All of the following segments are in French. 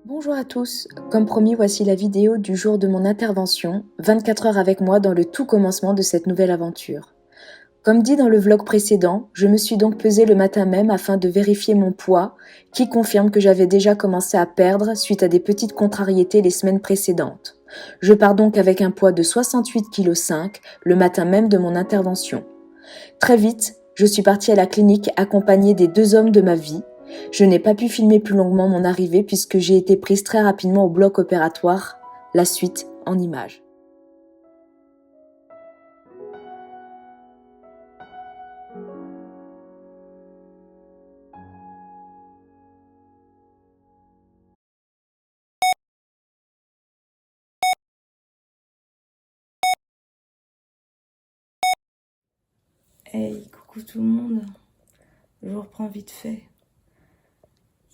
Bonjour à tous, comme promis voici la vidéo du jour de mon intervention, 24 heures avec moi dans le tout commencement de cette nouvelle aventure. Comme dit dans le vlog précédent, je me suis donc pesée le matin même afin de vérifier mon poids, qui confirme que j'avais déjà commencé à perdre suite à des petites contrariétés les semaines précédentes. Je pars donc avec un poids de 68,5 kg le matin même de mon intervention. Très vite, je suis partie à la clinique accompagnée des 2 hommes de ma vie. Je n'ai pas pu filmer plus longuement mon arrivée puisque j'ai été prise très rapidement au bloc opératoire. La suite en images. Hey, coucou tout le monde. Je reprends vite fait.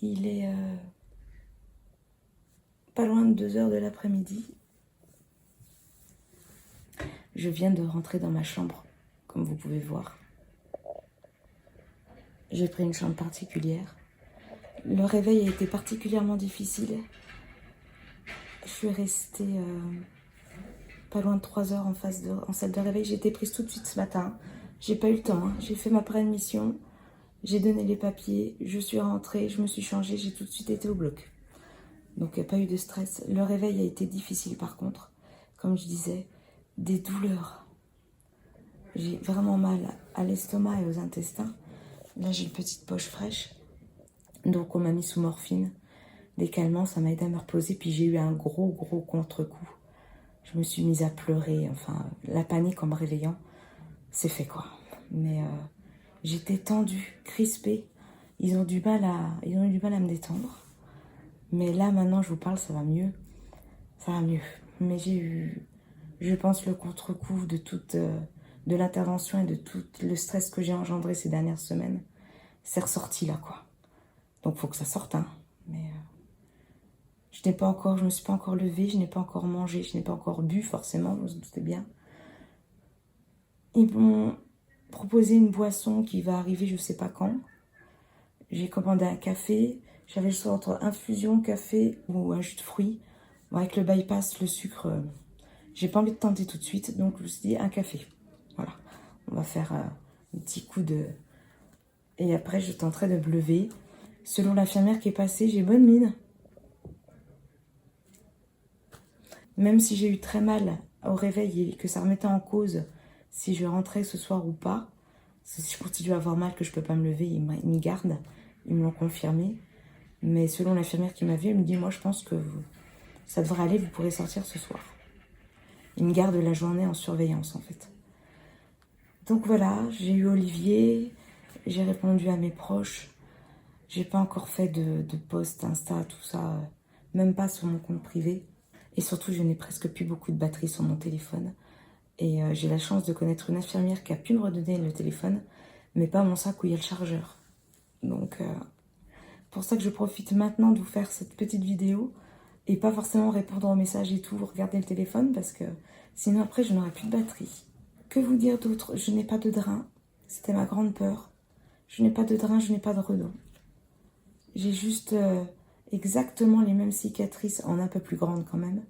Il est pas loin de 2 heures de l'après-midi. Je viens de rentrer dans ma chambre, comme vous pouvez voir. J'ai pris une chambre particulière. Le réveil a été particulièrement difficile. Je suis restée pas loin de 3 heures en salle de réveil. J'ai été prise tout de suite ce matin. J'ai pas eu le temps, hein. J'ai fait ma préadmission. J'ai donné les papiers. Je suis rentrée, je me suis changée. J'ai tout de suite été au bloc. Donc il n'y a pas eu de stress. Le réveil a été difficile par contre. Comme je disais, des douleurs. J'ai vraiment mal à l'estomac et aux intestins. Là j'ai une petite poche fraîche. Donc on m'a mis sous morphine. Des calmants, ça m'a aidé à me reposer. Puis j'ai eu un gros contre-coup. Je me suis mise à pleurer. Enfin, la panique en me réveillant, c'est fait quoi. Mais j'étais tendue, crispée. Ils ont eu du mal à me détendre. Mais là, maintenant, je vous parle, ça va mieux. Ça va mieux. Mais j'ai eu, je pense, le contre-coup de l'intervention et de tout le stress que j'ai engendré ces dernières semaines. C'est ressorti là, quoi. Donc, il faut que ça sorte, hein. Mais je me suis pas encore levée, je n'ai pas encore mangé, je n'ai pas encore bu, forcément, vous vous doutez bien. Ils m'ont proposé une boisson qui va arriver je sais pas quand. J'ai commandé un café. J'avais le choix entre infusion, café ou un jus de fruits. Bon, avec le bypass, le sucre, j'ai pas envie de tenter tout de suite. Donc je me suis dit un café. Voilà. On va faire un petit coup de... Et après, je tenterai de me lever. Selon l'infirmière qui est passée, j'ai bonne mine. Même si j'ai eu très mal au réveil et que ça remettait en cause si je rentrais ce soir ou pas, si je continue à avoir mal, que je peux pas me lever, ils me gardent. Ils me l'ont confirmé. Mais selon l'infirmière qui m'a vue, elle me dit, moi je pense que ça devrait aller, vous pourrez sortir ce soir. Ils me gardent la journée en surveillance en fait. Donc voilà, j'ai eu Olivier, j'ai répondu à mes proches. J'ai pas encore fait de post Insta, tout ça, même pas sur mon compte privé. Et surtout, je n'ai presque plus beaucoup de batterie sur mon téléphone. Et j'ai la chance de connaître une infirmière qui a pu me redonner le téléphone, mais pas mon sac où il y a le chargeur. Donc, pour ça que je profite maintenant de vous faire cette petite vidéo et pas forcément répondre aux messages et tout, regarder le téléphone, parce que sinon après, je n'aurai plus de batterie. Que vous dire d'autre? Je n'ai pas de drain. C'était ma grande peur. Je n'ai pas de drain, je n'ai pas de redon. J'ai juste exactement les mêmes cicatrices, en un peu plus grande quand même.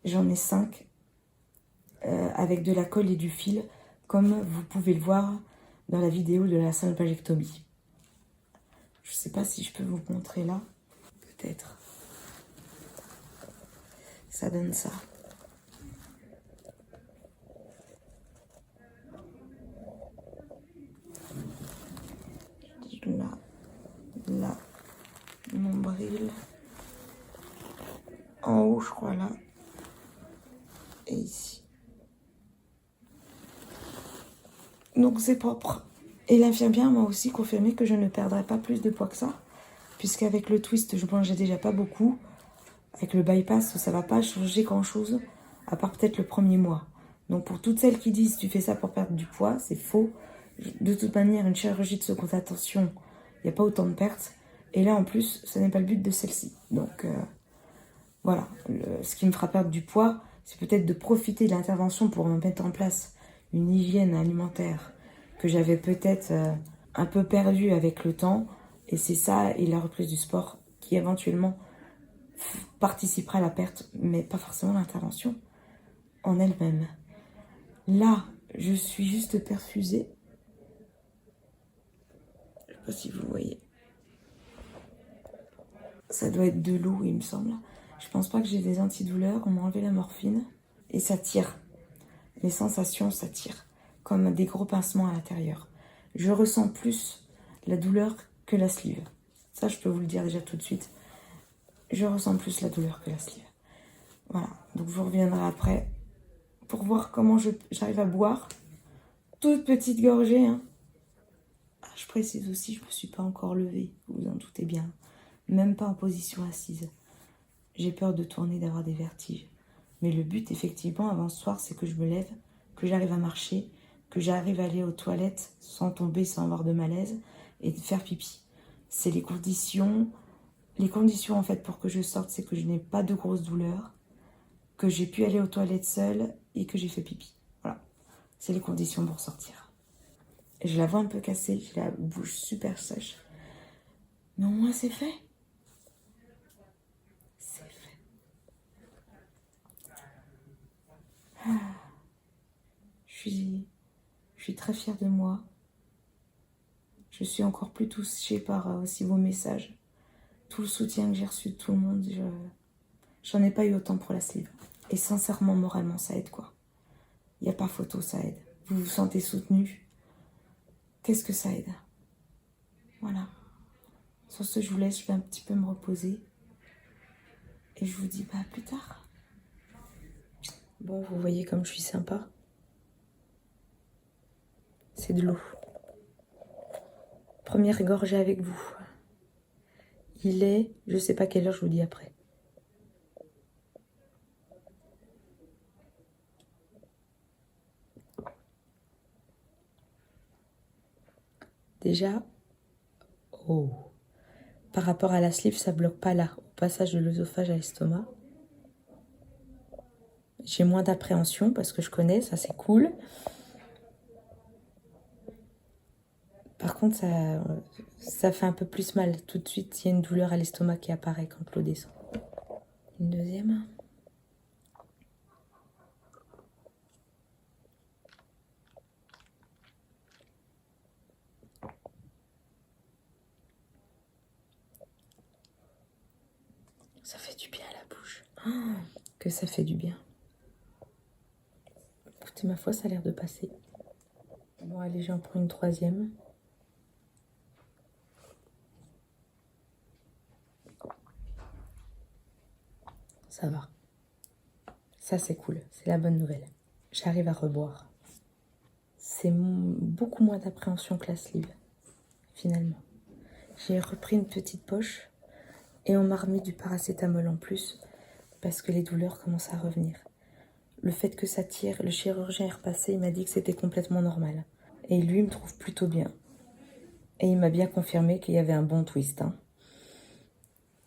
J'en ai 5, avec de la colle et du fil, comme vous pouvez le voir dans la vidéo de la salpingectomie. Je ne sais pas si je peux vous montrer là. Peut-être. Ça donne ça. Là, nombril. En haut, je crois, là. Et ici. Donc, c'est propre. Et l'infirmière m'a aussi confirmé que je ne perdrais pas plus de poids que ça. Puisqu'avec le twist, je mangeais déjà pas beaucoup. Avec le bypass, ça va pas changer grand-chose. À part peut-être le premier mois. Donc, pour toutes celles qui disent tu fais ça pour perdre du poids, c'est faux. De toute manière, une chirurgie de seconde intention, il n'y a pas autant de pertes. Et là, en plus, ce n'est pas le but de celle-ci. Donc, voilà. Ce qui me fera perdre du poids, c'est peut-être de profiter de l'intervention pour me mettre en place une hygiène alimentaire que j'avais peut-être un peu perdue avec le temps. Et c'est ça et la reprise du sport qui éventuellement participera à la perte, mais pas forcément l'intervention en elle-même. Là, je suis juste perfusée. Je ne sais pas si vous voyez. Ça doit être de l'eau, il me semble. Je pense pas que j'ai des antidouleurs. On m'a enlevé la morphine. Et ça tire. Les sensations, ça tire. Comme des gros pincements à l'intérieur. Je ressens plus la douleur que la sleeve. Ça, je peux vous le dire déjà tout de suite. Je ressens plus la douleur que la sleeve. Voilà. Donc, je vous reviendrai après pour voir comment j'arrive à boire. Toute petite gorgée, hein. Ah, je précise aussi, je ne me suis pas encore levée. Vous vous en doutez bien. Même pas en position assise. J'ai peur de tourner, d'avoir des vertiges. Mais le but, effectivement, avant ce soir, c'est que je me lève, que j'arrive à marcher, que j'arrive à aller aux toilettes sans tomber, sans avoir de malaise, et de faire pipi. C'est les conditions. Les conditions, en fait, pour que je sorte, c'est que je n'ai pas de grosses douleurs, que j'ai pu aller aux toilettes seule et que j'ai fait pipi. Voilà. C'est les conditions pour sortir. Je la vois un peu cassée, j'ai la bouche super sèche. Mais au moins, c'est fait. C'est fait. Je suis très fière de moi. Je suis encore plus touchée par aussi vos messages. Tout le soutien que j'ai reçu de tout le monde, j'en ai pas eu autant pour la sleeve. Et sincèrement, moralement, ça aide quoi. Il n'y a pas photo, ça aide. Vous vous sentez soutenu. Qu'est-ce que ça aide? Voilà. Sur ce, je vous laisse, je vais un petit peu me reposer. Et je vous dis à plus tard. Bon, vous voyez comme je suis sympa. C'est de l'eau. Première gorgée avec vous. Il est, je sais pas quelle heure, je vous dis après. Déjà, oh, par rapport à la sleeve, ça bloque pas là, au passage de l'œsophage à l'estomac. J'ai moins d'appréhension parce que je connais, ça c'est cool. Par contre, ça fait un peu plus mal. Tout de suite, il y a une douleur à l'estomac qui apparaît quand l'eau descend. Une deuxième. Ça fait du bien à la bouche. Oh, que ça fait du bien. Écoutez, ma foi, ça a l'air de passer. Bon, allez, j'en prends une troisième. Ça va. Ça, c'est cool. C'est la bonne nouvelle. J'arrive à reboire. C'est beaucoup moins d'appréhension que la sleeve, finalement. J'ai repris une petite poche et on m'a remis du paracétamol en plus parce que les douleurs commencent à revenir. Le fait que ça tire, le chirurgien est repassé, il m'a dit que c'était complètement normal. Et lui, il me trouve plutôt bien. Et il m'a bien confirmé qu'il y avait un bon twist. Hein.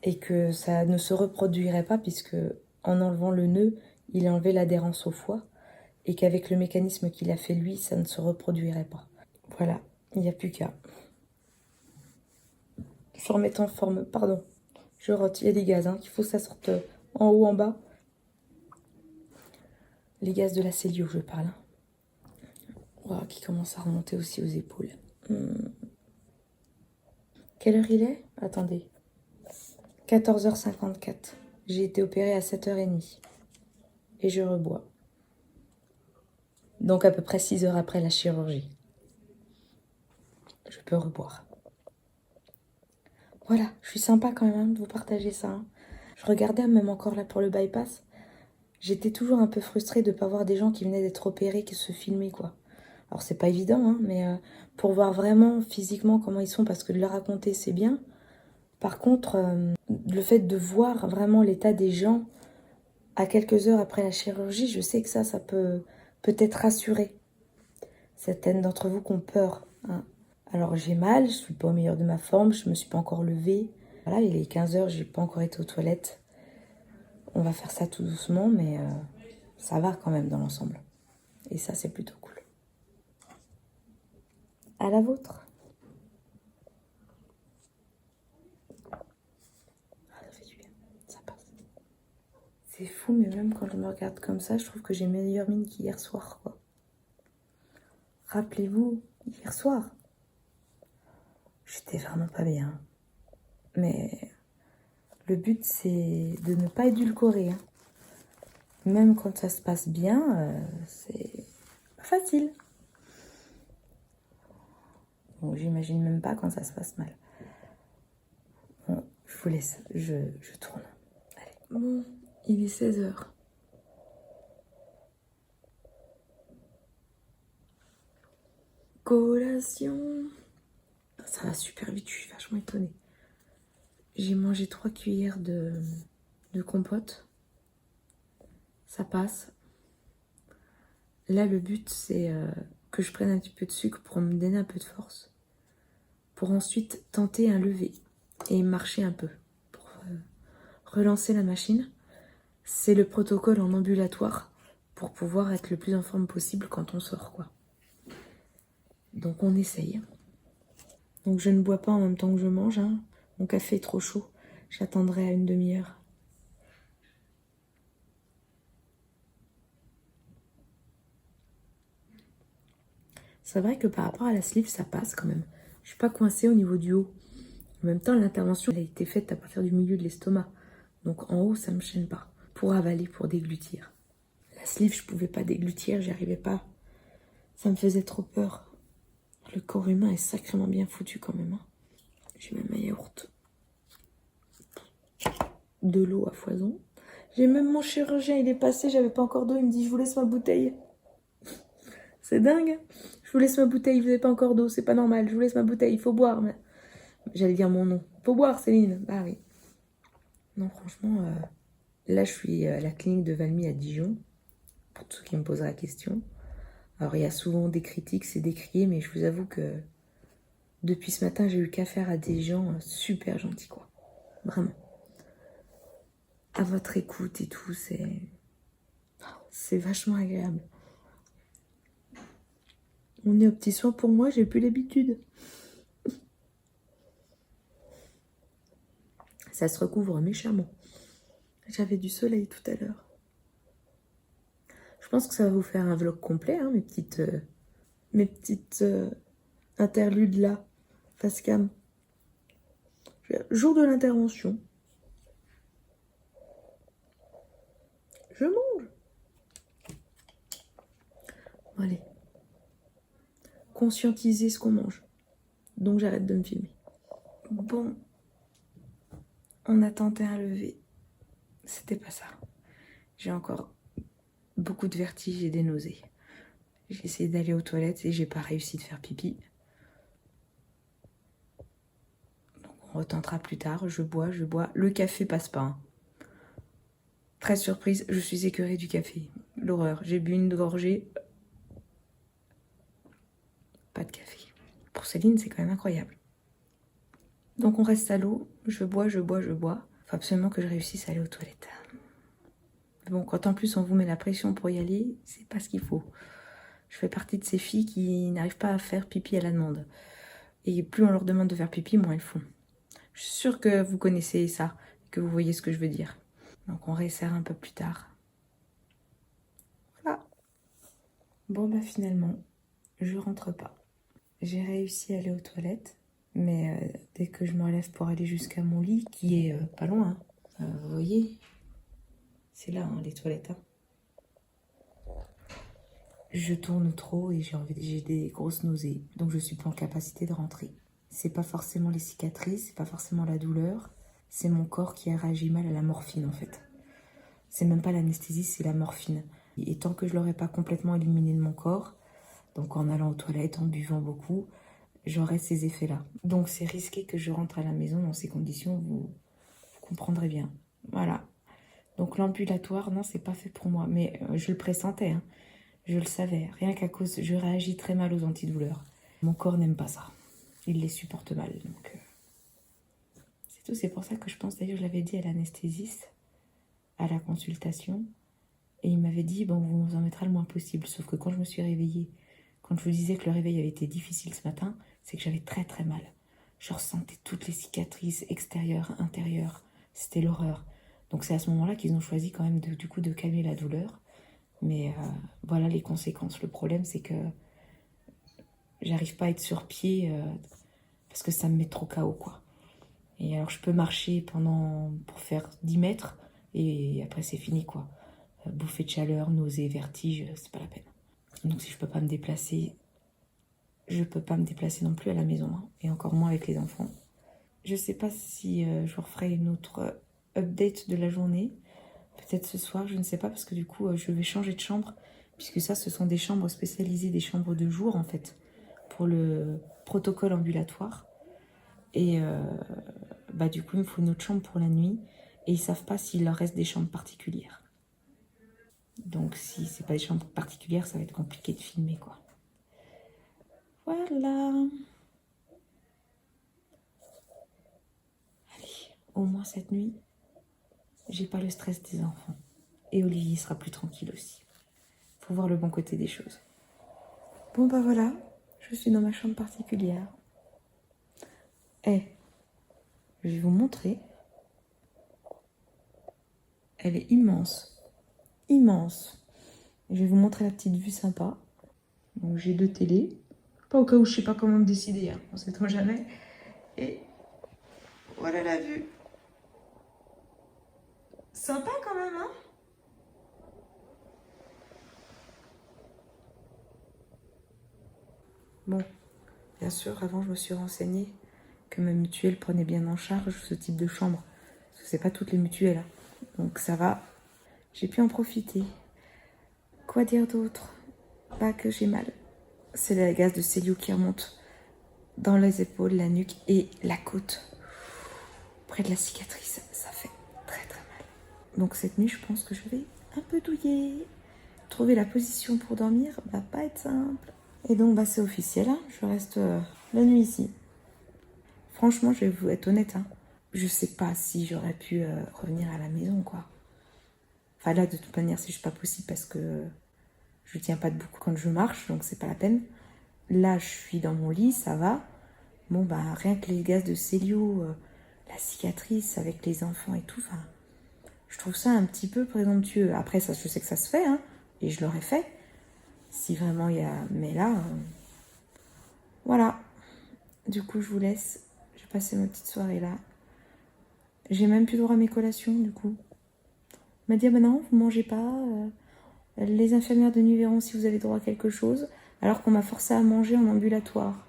Et que ça ne se reproduirait pas puisque en enlevant le nœud, il a enlevé l'adhérence au foie. Et qu'avec le mécanisme qu'il a fait lui, ça ne se reproduirait pas. Voilà, il n'y a plus qu'à. Je remets en forme, pardon. Je rote, il y a des gaz, hein, qu'il faut que ça sorte en haut, en bas. Les gaz de la cellule, je parle. Wow, qui commence à remonter aussi aux épaules. Quelle heure il est? Attendez. 14h54. J'ai été opérée à 7h30. Et je rebois. Donc à peu près 6 heures après la chirurgie. Je peux reboire. Voilà, je suis sympa quand même de vous partager ça. Hein. Je regardais même encore là pour le bypass. J'étais toujours un peu frustrée de ne pas voir des gens qui venaient d'être opérés qui se filmaient quoi. Alors c'est pas évident, hein, mais pour voir vraiment physiquement comment ils sont, parce que de leur raconter c'est bien. Par contre, le fait de voir vraiment l'état des gens à quelques heures après la chirurgie, je sais que ça peut peut-être rassurer certaines d'entre vous qui ont peur. Hein. Alors j'ai mal, je suis pas au meilleur de ma forme, je me suis pas encore levée. Voilà, il est 15h, j'ai pas encore été aux toilettes. On va faire ça tout doucement, mais ça va quand même dans l'ensemble. Et ça, c'est plutôt cool. À la vôtre. Ah, ça fait du bien, ça passe. C'est fou, mais même quand je me regarde comme ça, je trouve que j'ai meilleure mine qu'hier soir, quoi. Rappelez-vous, hier soir, j'étais vraiment pas bien. Mais le but, c'est de ne pas édulcorer. Hein. Même quand ça se passe bien, c'est pas facile. Bon, j'imagine même pas quand ça se passe mal. Bon, je vous laisse, je tourne. Allez. Bon, il est 16h. Collation. Ça va super vite, je suis vachement étonnée. J'ai mangé 3 cuillères de compote. Ça passe. Là, le but, c'est que je prenne un petit peu de sucre pour me donner un peu de force. Pour ensuite tenter un lever et marcher un peu. Pour relancer la machine. C'est le protocole en ambulatoire pour pouvoir être le plus en forme possible quand on sort, quoi. Donc, on essaye. Donc, je ne bois pas en même temps que je mange. Hein. Mon café est trop chaud. J'attendrai à une demi-heure. C'est vrai que par rapport à la sleeve, ça passe quand même. Je suis pas coincée au niveau du haut. En même temps, l'intervention elle a été faite à partir du milieu de l'estomac. Donc en haut, ça me gêne pas. Pour avaler, pour déglutir. La sleeve, je pouvais pas déglutir, j'y arrivais pas. Ça me faisait trop peur. Le corps humain est sacrément bien foutu quand même. Hein. J'ai même un yaourt. De l'eau à foison. J'ai même mon chirurgien, il est passé, j'avais pas encore d'eau, il me dit je vous laisse ma bouteille. C'est dingue. Je vous laisse ma bouteille, vous n'avez pas encore d'eau, c'est pas normal. Je vous laisse ma bouteille, il faut boire. Mais... J'allais dire mon nom. Faut boire, Céline. Bah oui. Non, franchement, là, je suis à la clinique de Valmy à Dijon, pour tous ceux qui me posent la question. Alors, il y a souvent des critiques, c'est décrié, mais je vous avoue que depuis ce matin, j'ai eu qu'affaire à des gens super gentils, quoi. Vraiment. À votre écoute et tout, c'est vachement agréable. On est aux petits soins pour moi, j'ai plus l'habitude. Ça se recouvre méchamment. J'avais du soleil tout à l'heure. Je pense que ça va vous faire un vlog complet, hein, mes petites interludes là, face cam. Jour de l'intervention. Je mange. Bon, allez. Conscientiser ce qu'on mange. Donc j'arrête de me filmer. Bon. On a tenté un lever. C'était pas ça. J'ai encore beaucoup de vertiges et des nausées. J'ai essayé d'aller aux toilettes et j'ai pas réussi de faire pipi. Donc on retentera plus tard. Je bois. Le café passe pas. Hein. Très surprise, je suis écœurée du café. L'horreur. J'ai bu une gorgée. Pas de café. Pour Céline, c'est quand même incroyable. Donc on reste à l'eau. Je bois. Faut absolument que je réussisse à aller aux toilettes. Bon, quand en plus on vous met la pression pour y aller, c'est pas ce qu'il faut. Je fais partie de ces filles qui n'arrivent pas à faire pipi à la demande. Et plus on leur demande de faire pipi, moins elles font. Je suis sûre que vous connaissez ça, que vous voyez ce que je veux dire. Donc on réessère un peu plus tard. Voilà. Bon bah finalement, je rentre pas. J'ai réussi à aller aux toilettes, mais dès que je me relève pour aller jusqu'à mon lit, qui est pas loin, hein, vous voyez, c'est là hein, les toilettes. Hein. Je tourne trop et j'ai des grosses nausées, donc je suis pas en capacité de rentrer. C'est pas forcément les cicatrices, c'est pas forcément la douleur, c'est mon corps qui a réagi mal à la morphine en fait. C'est même pas l'anesthésie, c'est la morphine. Et tant que je l'aurais pas complètement éliminé de mon corps, donc en allant aux toilettes, en buvant beaucoup, j'aurai ces effets-là. Donc c'est risqué que je rentre à la maison dans ces conditions, vous comprendrez bien. Voilà. Donc l'ambulatoire, non, c'est pas fait pour moi. Mais je le pressentais, hein. Je le savais. Rien qu'à cause, je réagis très mal aux antidouleurs. Mon corps n'aime pas ça. Il les supporte mal. Donc c'est tout. C'est pour ça que je pense, d'ailleurs, je l'avais dit à l'anesthésiste, à la consultation. Et il m'avait dit, bon, on vous en mettra le moins possible. Sauf que quand je me suis réveillée, quand je vous disais que le réveil avait été difficile ce matin, c'est que j'avais très très mal. Je ressentais toutes les cicatrices extérieures, intérieures. C'était l'horreur. Donc c'est à ce moment-là qu'ils ont choisi quand même du coup de calmer la douleur. Mais voilà les conséquences. Le problème, c'est que j'arrive pas à être sur pied parce que ça me met trop KO, quoi. Et alors je peux marcher pour faire 10 mètres et après c'est fini, quoi. Bouffée de chaleur, nausée, vertige, c'est pas la peine. Donc si je peux pas me déplacer, je peux pas me déplacer non plus à la maison, hein, et encore moins avec les enfants. Je sais pas si je referai une autre update de la journée. Peut-être ce soir, je ne sais pas, parce que du coup, je vais changer de chambre, puisque ça, ce sont des chambres spécialisées, des chambres de jour, en fait, pour le protocole ambulatoire. Et du coup, il me faut une autre chambre pour la nuit, et ils savent pas s'il leur reste des chambres particulières. Donc, si c'est pas des chambres particulières, ça va être compliqué de filmer, quoi. Voilà. Allez, au moins cette nuit, j'ai pas le stress des enfants. Et Olivier sera plus tranquille aussi. Faut voir le bon côté des choses. Bon bah voilà, je suis dans ma chambre particulière. Je vais vous montrer. Elle est immense. Immense. Je vais vous montrer la petite vue sympa. Donc j'ai 2 télés. Pas au cas où je sais pas comment me décider, hein. On sait jamais. Et voilà la vue. Sympa quand même, hein? Bon, bien sûr, avant je me suis renseignée que ma mutuelle prenait bien en charge ce type de chambre. Parce que c'est pas toutes les mutuelles, hein. Donc ça va. J'ai pu en profiter. Quoi dire d'autre? Pas que j'ai mal. C'est la gaz de Célio qui remonte dans les épaules, la nuque et la côte. Près de la cicatrice, ça fait très très mal. Donc cette nuit, je pense que je vais un peu douiller. Trouver la position pour dormir va pas être simple. Et donc c'est officiel, hein, je reste la nuit ici. Franchement, je vais vous être honnête, hein, je sais pas si j'aurais pu revenir à la maison, quoi. Enfin là, de toute manière, c'est juste pas possible parce que je tiens pas debout quand je marche, donc c'est pas la peine. Là, je suis dans mon lit, ça va. Bon, rien que les gaz de Célio, la cicatrice avec les enfants et tout, je trouve ça un petit peu présomptueux. Après, ça, je sais que ça se fait, hein, et je l'aurais fait, si vraiment il y a... Mais là, voilà. Du coup, je vous laisse. J'ai passé ma petite soirée là. J'ai même plus droit à mes collations, du coup. On m'a dit, non, vous mangez pas. Les infirmières de nuit verront si vous avez droit à quelque chose, alors qu'on m'a forcé à manger en ambulatoire.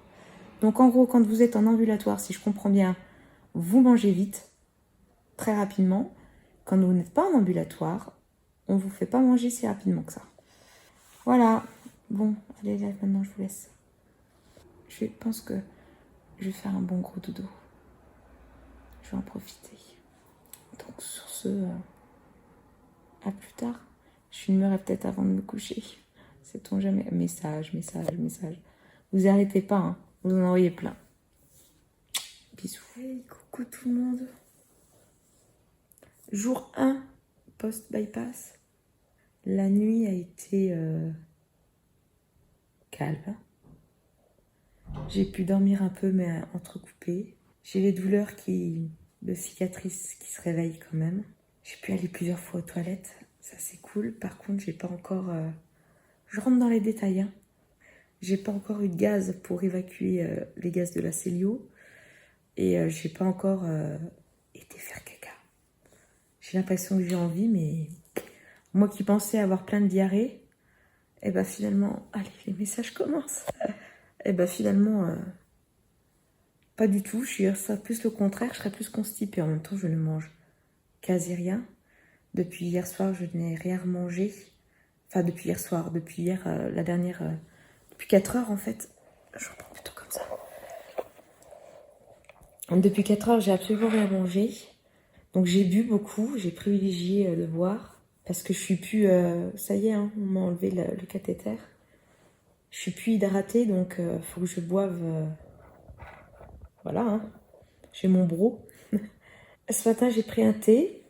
Donc en gros, quand vous êtes en ambulatoire, si je comprends bien, vous mangez vite, très rapidement. Quand vous n'êtes pas en ambulatoire, on ne vous fait pas manger si rapidement que ça. Voilà. Bon, allez, là, maintenant je vous laisse. Je pense que je vais faire un bon gros dodo. Je vais en profiter. Donc sur ce, à plus tard. Je filmerai peut-être avant de me coucher. Sait-on jamais. Message. Vous arrêtez pas, hein. Vous en envoyez plein. Bisous. Hey, coucou tout le monde. Jour 1, post-bypass. La nuit a été calme. J'ai pu dormir un peu, mais entrecoupé. J'ai les douleurs de cicatrices qui se réveillent quand même. J'ai pu aller plusieurs fois aux toilettes. Ça, c'est cool. Par contre, j'ai pas encore... Je rentre dans les détails, hein. J'ai pas encore eu de gaz pour évacuer les gaz de la Célio. Et j'ai pas encore été faire caca. J'ai l'impression que j'ai envie, mais moi qui pensais avoir plein de diarrhée, finalement, allez, les messages commencent. Finalement, pas du tout. Je serais plus le contraire, je serais plus constipée. En même temps, je ne mange quasi rien. Depuis hier soir, je n'ai rien mangé. Enfin, depuis hier soir, depuis hier, la dernière... depuis 4 heures, en fait. Je reprends plutôt comme ça. Depuis 4 heures, j'ai absolument rien mangé. Donc j'ai bu beaucoup, j'ai privilégié de boire. Parce que je suis plus... ça y est, hein, on m'a enlevé le cathéter. Je suis plus hydratée, donc faut que je boive... voilà, hein. J'ai mon bro. Ce matin, j'ai pris un thé.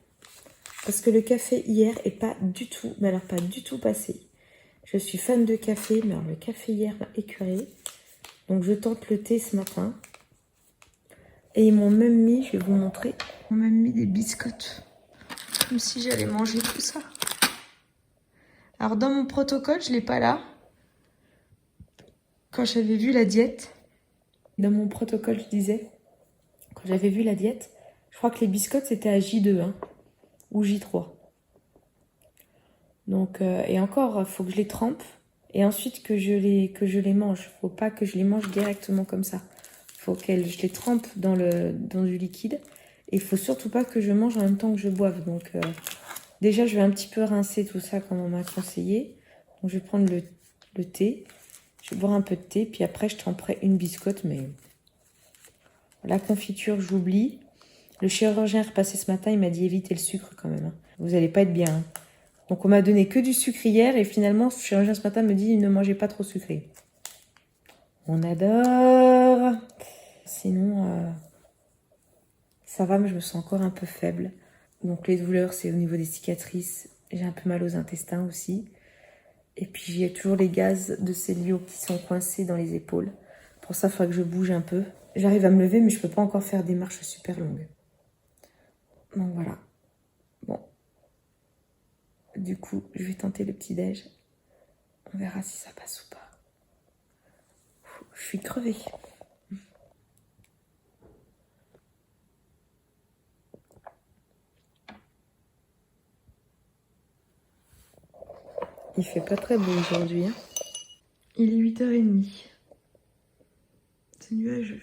Parce que le café hier est pas du tout... Mais alors, pas du tout passé. Je suis fan de café, mais alors, le café hier m'a écœurée. Donc je tente le thé ce matin. Et ils m'ont même mis, je vais vous montrer, ils m'ont même mis des biscottes. Comme si j'allais manger tout ça. Alors dans mon protocole, je l'ai pas là. Quand j'avais vu la diète, dans mon protocole, je disais, quand j'avais vu la diète, je crois que les biscottes c'était à J2 hein, ou J3. Donc, et encore, faut que je les trempe et ensuite que je les mange. Faut pas que je les mange directement comme ça. Faut que je les trempe dans du liquide. Et il faut surtout pas que je mange en même temps que je boive. Donc, déjà, je vais un petit peu rincer tout ça comme on m'a conseillé. Donc, je vais prendre le thé. Je vais boire un peu de thé. Puis après, je tremperai une biscotte. Mais la confiture, j'oublie. Le chirurgien est repassé ce matin. Il m'a dit évitez le sucre quand même. Hein. Vous allez pas être bien. Hein. Donc, on m'a donné que du sucre hier. Et finalement, le chirurgien ce matin me dit ne mangez pas trop sucré. On adore. Sinon, ça va, mais je me sens encore un peu faible. Donc, les douleurs, c'est au niveau des cicatrices. J'ai un peu mal aux intestins aussi. Et puis, j'ai toujours les gaz de Célio qui sont coincés dans les épaules. Pour ça, il faudra que je bouge un peu. J'arrive à me lever, mais je peux pas encore faire des marches super longues. Donc, voilà. Bon. Du coup, je vais tenter le petit-déj. On verra si ça passe ou pas. Je suis crevée. Il fait pas très beau aujourd'hui. Hein. Il est 8h30. C'est nuageux.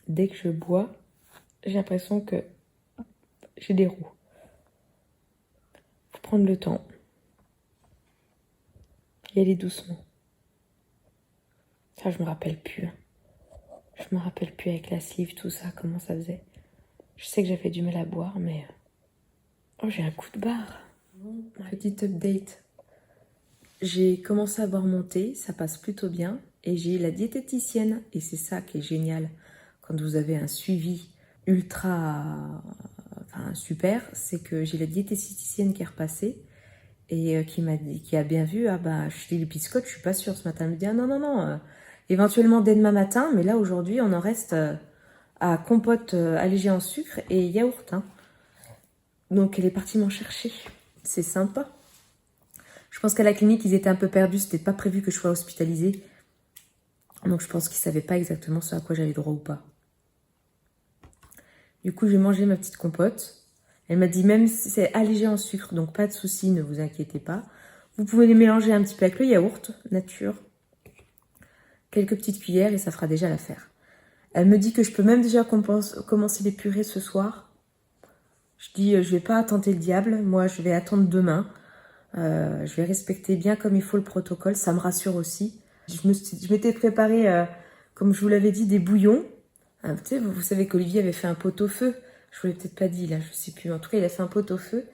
Dès que je bois, j'ai l'impression que j'ai des roues. Faut prendre le temps. Y aller doucement. Ça, je me rappelle plus. Je me rappelle plus avec la sleeve, tout ça, comment ça faisait. Je sais que j'avais du mal à boire, mais... Oh, j'ai un coup de barre. Petite update. J'ai commencé à boire mon thé, ça passe plutôt bien. Et j'ai la diététicienne. Et c'est ça qui est génial. Quand vous avez un suivi ultra... Enfin, super, c'est que j'ai la diététicienne qui est repassée. Et qui m'a dit, qui a bien vu, ah bah, je dis les biscottes, je suis pas sûre ce matin. Elle me dit, ah non, éventuellement dès demain matin, mais là aujourd'hui, on en reste à compote allégée en sucre et yaourt. Hein. Donc elle est partie m'en chercher. C'est sympa. Je pense qu'à la clinique, ils étaient un peu perdus, c'était pas prévu que je sois hospitalisée. Donc je pense qu'ils savaient pas exactement ce à quoi j'avais droit ou pas. Du coup, j'ai mangé ma petite compote. Elle m'a dit même si c'est allégé en sucre, donc pas de souci, ne vous inquiétez pas. Vous pouvez les mélanger un petit peu avec le yaourt, nature. Quelques petites cuillères et ça fera déjà l'affaire. Elle me dit que je peux même déjà commencer les purées ce soir. Je dis, je vais pas tenter le diable. Moi, je vais attendre demain. Je vais respecter bien comme il faut le protocole. Ça me rassure aussi. Je m'étais préparé, comme je vous l'avais dit, des bouillons. Tu sais, vous savez qu'Olivier avait fait un pot-au-feu. Je vous l'ai peut-être pas dit, là, je sais plus. En tout cas, il a fait un pot-au-feu.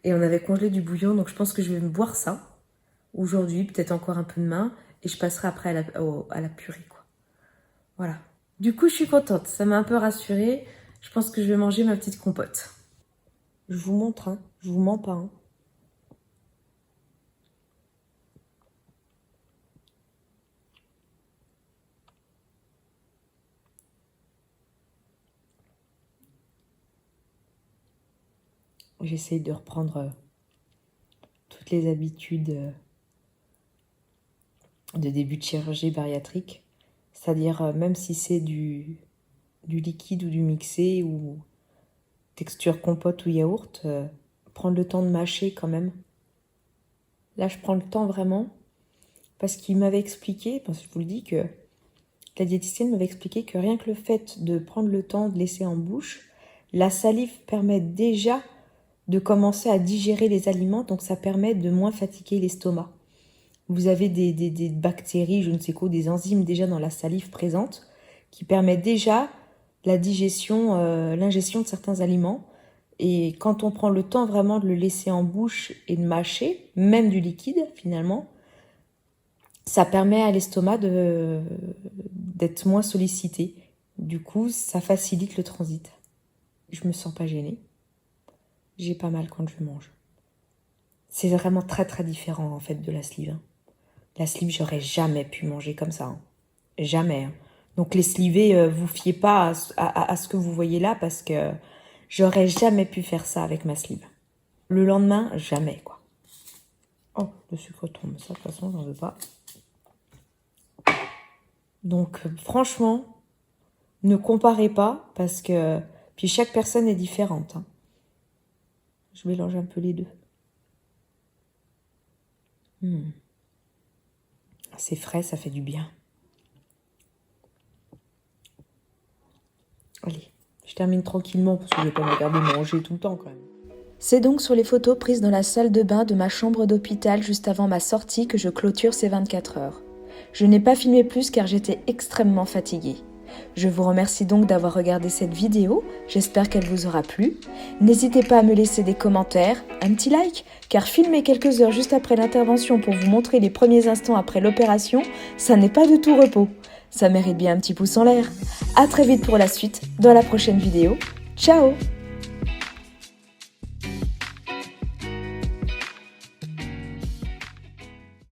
Et on avait congelé du bouillon. Donc, je pense que je vais me boire ça. Aujourd'hui, peut-être encore un peu demain. Et je passerai après à la purée, quoi. Voilà. Du coup, je suis contente. Ça m'a un peu rassurée. Je pense que je vais manger ma petite compote. Je vous montre, hein. Je vous mens pas, hein. J'essaye de reprendre toutes les habitudes de début de chirurgie bariatrique. C'est-à-dire, même si c'est du liquide ou du mixé ou texture compote ou yaourt, prendre le temps de mâcher quand même. Là, je prends le temps vraiment parce qu'il m'avait expliqué, parce que je vous le dis, que la diététicienne m'avait expliqué que rien que le fait de prendre le temps de laisser en bouche, la salive permet déjà de commencer à digérer les aliments, donc ça permet de moins fatiguer l'estomac. Vous avez des bactéries, je ne sais quoi, des enzymes déjà dans la salive présente qui permettent déjà la digestion, l'ingestion de certains aliments. Et quand on prend le temps vraiment de le laisser en bouche et de mâcher, même du liquide finalement, ça permet à l'estomac d'être moins sollicité. Du coup, ça facilite le transit. Je me sens pas gênée. J'ai pas mal quand je mange. C'est vraiment très très différent en fait de la sleeve. Hein. La sleeve, j'aurais jamais pu manger comme ça. Hein. Jamais. Hein. Donc les slivés, vous fiez pas à ce que vous voyez là parce que J'aurais jamais pu faire ça avec ma sleeve. Le lendemain, jamais, quoi. Oh, le sucre tombe. Ça, de toute façon, j'en veux pas. Donc, franchement, ne comparez pas parce que... Puis chaque personne est différente. Hein. Je mélange un peu les deux. C'est frais, ça fait du bien. Allez, je termine tranquillement parce que je vais pas me regarder manger tout le temps quand même. C'est donc sur les photos prises dans la salle de bain de ma chambre d'hôpital juste avant ma sortie que je clôture ces 24 heures. Je n'ai pas filmé plus car j'étais extrêmement fatiguée. Je vous remercie donc d'avoir regardé cette vidéo, j'espère qu'elle vous aura plu. N'hésitez pas à me laisser des commentaires, un petit like, car filmer quelques heures juste après l'intervention pour vous montrer les premiers instants après l'opération, ça n'est pas de tout repos. Ça mérite bien un petit pouce en l'air. À très vite pour la suite, dans la prochaine vidéo. Ciao!